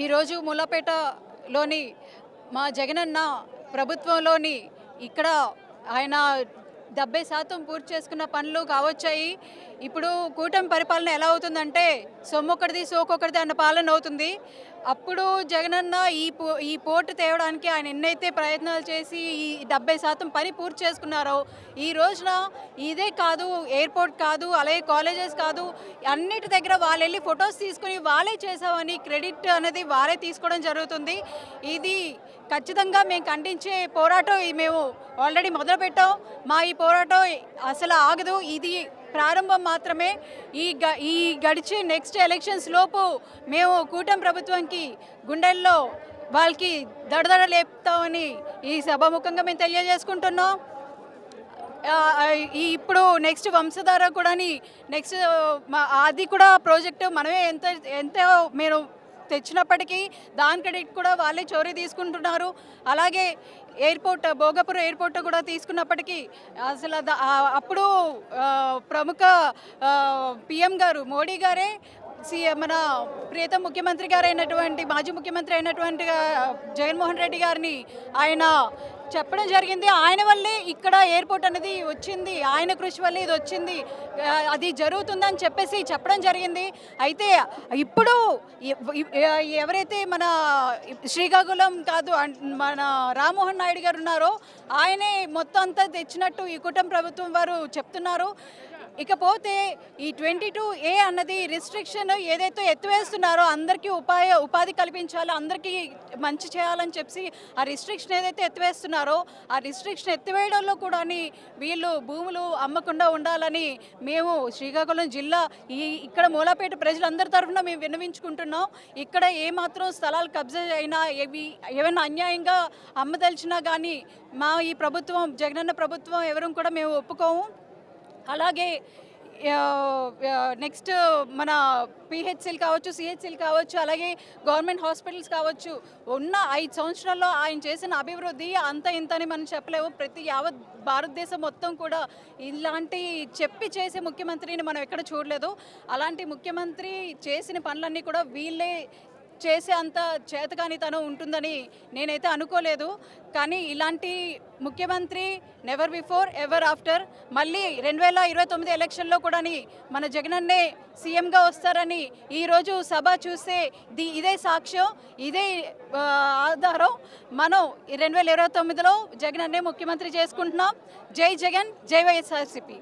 ఈరోజు మూలపేటలోని మా జగనన్న ప్రభుత్వంలోని ఇక్కడ ఆయన 70% పూర్తి చేసుకున్న పనులు కావచ్చాయి. ఇప్పుడు కూటమి పరిపాలన ఎలా అవుతుందంటే సొమ్మొకటిది సోకొకటిది అన్న పాలన అవుతుంది. అప్పుడు జగనన్న ఈ పోర్టు తేవడానికి ఆయన ఎన్నైతే ప్రయత్నాలు చేసి ఈ 70% పని పూర్తి చేసుకున్నారో ఈ రోజున ఇదే కాదు, ఎయిర్పోర్ట్ కాదు, అలాగే కాలేజెస్ కాదు, అన్నిటి దగ్గర వాళ్ళు వెళ్ళి ఫొటోస్ తీసుకుని వాళ్ళే చేసామని క్రెడిట్ అనేది వారే తీసుకోవడం జరుగుతుంది. ఇది ఖచ్చితంగా మేము ఖండించే పోరాటం మేము ఆల్రెడీ మొదలుపెట్టాం. మా ఈ పోరాటం అసలు ఆగదు. ఇది ప్రారంభం మాత్రమే. ఈ గడిచే నెక్స్ట్ ఎలక్షన్స్ లోపు మేము కూటమి ప్రభుత్వానికి గుండెల్లో వాళ్ళకి దడదడ లేపుతామని ఈ సభాముఖంగా మేము తెలియజేసుకుంటున్నాం. ఇప్పుడు నెక్స్ట్ వంశధార కూడా నెక్స్ట్ అది కూడా ప్రాజెక్టు మనమే ఎంత మీరు తెచ్చినప్పటికీ దాని క్రెడిట్ కూడా వాళ్ళే చోరీ తీసుకుంటున్నారు. అలాగే ఎయిర్పోర్ట్ భోగపురం ఎయిర్పోర్ట్ కూడా తీసుకున్నప్పటికీ అసలు అప్పుడు ప్రముఖ పిఎం గారు మోడీ గారే మన ప్రియతమ ముఖ్యమంత్రి గారు అయినటువంటి మాజీ ముఖ్యమంత్రి అయినటువంటి జగన్మోహన్ రెడ్డి గారిని ఆయన చెప్పడం జరిగింది. ఆయన వల్లే ఇక్కడ ఎయిర్పోర్ట్ అనేది వచ్చింది, ఆయన కృషి వల్లే ఇది వచ్చింది, అది జరుగుతుందని చెప్పేసి చెప్పడం జరిగింది. అయితే ఇప్పుడు ఎవరైతే మన శ్రీకాకుళం కాదు మన రామ్మోహన్ నాయుడు గారు ఉన్నారో ఆయనే మొత్తం అంతా తెచ్చినట్టు ఈ కూటమి ప్రభుత్వం వారు చెప్తున్నారు. ఇకపోతే ఈ 22A అన్నది రిస్ట్రిక్షన్ ఏదైతే ఎత్తివేస్తున్నారో అందరికీ ఉపాధి కల్పించాలి, అందరికీ మంచి చేయాలని చెప్పి ఆ రిస్ట్రిక్షన్ ఏదైతే ఎత్తివేస్తున్నారో ఆ రిస్ట్రిక్షన్ ఎత్తివేయడంలో కూడా వీళ్ళు భూములు అమ్మకుండా ఉండాలని మేము శ్రీకాకుళం జిల్లా ఇక్కడ మూలపేట ప్రజలందరి తరఫున మేము విన్నవించుకుంటున్నాం. ఇక్కడ ఏమాత్రం స్థలాలు కబ్జా అయినా ఏమైనా అన్యాయంగా అమ్మదలిచినా కానీ మా ఈ ప్రభుత్వం జగనన్న ప్రభుత్వం ఎవరు కూడా మేము ఒప్పుకోము. అలాగే నెక్స్ట్ మన పిహెచ్సిలు కావచ్చు, సిహెచ్సిలు కావచ్చు, అలాగే గవర్నమెంట్ హాస్పిటల్స్ కావచ్చు, ఉన్న 5 సంవత్సరాల్లో ఆయన చేసిన అభివృద్ధి అంత ఇంతని మనం చెప్పలేము. యావత్ భారతదేశం మొత్తం కూడా ఇలాంటి చెప్పి చేసే ముఖ్యమంత్రిని మనం ఎక్కడ చూడలేదు. అలాంటి ముఖ్యమంత్రి చేసిన పనులన్నీ కూడా వీళ్ళే చేసే అంత చేతకానితనం ఉంటుందని నేనైతే అనుకోలేదు. కానీ ఇలాంటి ముఖ్యమంత్రి నెవర్ బిఫోర్ ఎవర్ ఆఫ్టర్. మళ్ళీ 2029 ఎలక్షన్లో కూడా మన జగనన్నే సీఎంగా వస్తారని ఈరోజు సభ చూస్తే ఇదే సాక్ష్యం, ఇదే ఆధారం. మనం 2029లో జగనన్నే ముఖ్యమంత్రి చేసుకుంటున్నాం. జై జగన్, జై వైఎస్ఆర్సీపీ.